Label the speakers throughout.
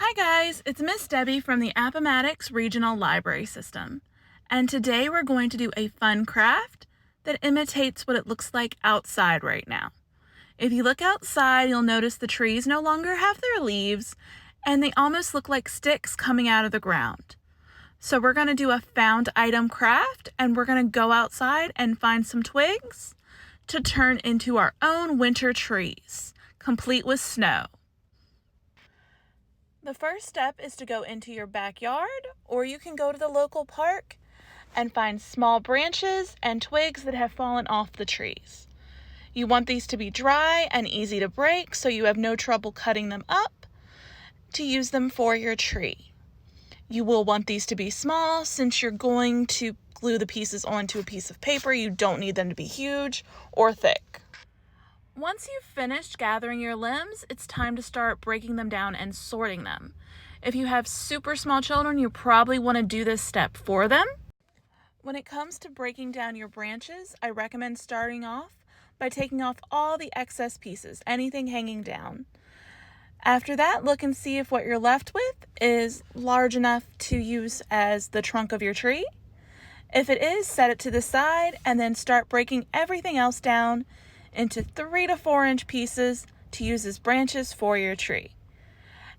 Speaker 1: Hi guys, it's Miss Debbie from the Appomattox Regional Library System, and today we're going to do a fun craft that imitates what it looks like outside right now. If you look outside, you'll notice the trees no longer have their leaves, and they almost look like sticks coming out of the ground. So we're going to do a found item craft, and we're going to go outside and find some twigs to turn into our own winter trees, complete with snow. The first step is to go into your backyard, or you can go to the local park and find small branches and twigs that have fallen off the trees. You want these to be dry and easy to break so you have no trouble cutting them up to use them for your tree. You will want these to be small since you're going to glue the pieces onto a piece of paper. You don't need them to be huge or thick. Once you've finished gathering your limbs, it's time to start breaking them down and sorting them. If you have super small children, you probably want to do this step for them. When it comes to breaking down your branches, I recommend starting off by taking off all the excess pieces, anything hanging down. After that, look and see if what you're left with is large enough to use as the trunk of your tree. If it is, set it to the side and then start breaking everything else down into 3 to 4 inch pieces to use as branches for your tree.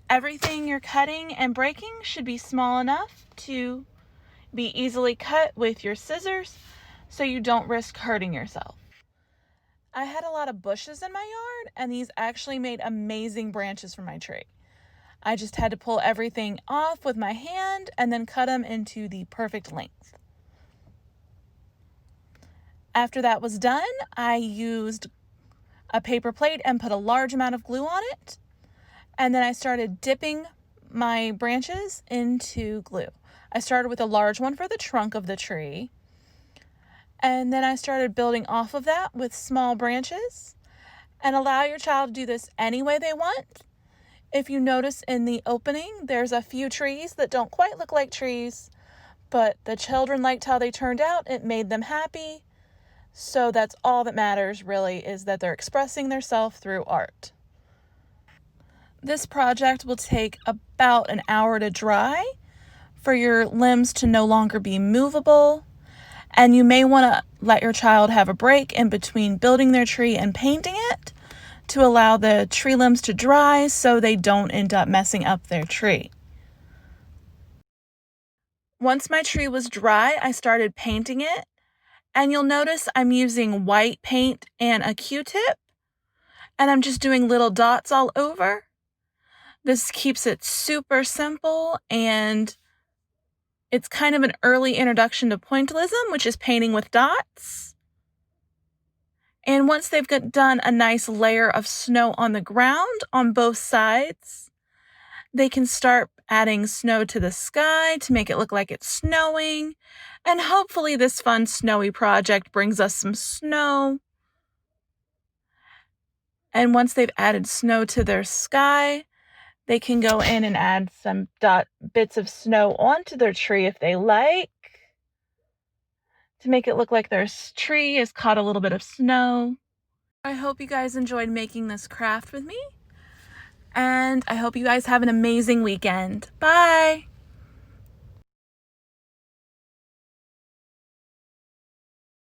Speaker 1: Everything you're cutting and breaking should be small enough to be easily cut with your scissors so you don't risk hurting yourself. I had a lot of bushes in my yard, and these actually made amazing branches for my tree. I just had to pull everything off with my hand and then cut them into the perfect length. After that was done, I used a paper plate and put a large amount of glue on it. And then I started dipping my branches into glue. I started with a large one for the trunk of the tree. And then I started building off of that with small branches. And allow your child to do this any way they want. If you notice in the opening, there's a few trees that don't quite look like trees, but the children liked how they turned out. It made them happy. So that's all that matters, really, is that they're expressing themselves through art. This project will take about an hour to dry for your limbs to no longer be movable. And you may want to let your child have a break in between building their tree and painting it to allow the tree limbs to dry so they don't end up messing up their tree. Once my tree was dry, I started painting it. And you'll notice I'm using white paint and a Q-tip, and I'm just doing little dots all over. This keeps it super simple, and it's kind of an early introduction to pointillism, which is painting with dots. And once they've got done a nice layer of snow on the ground on both sides, they can start adding snow to the sky to make it look like it's snowing. And hopefully this fun snowy project brings us some snow. And once they've added snow to their sky, they can go in and add some bits of snow onto their tree if they like, to make it look like their tree has caught a little bit of snow. I hope you guys enjoyed making this craft with me, and I hope you guys have an amazing weekend. Bye!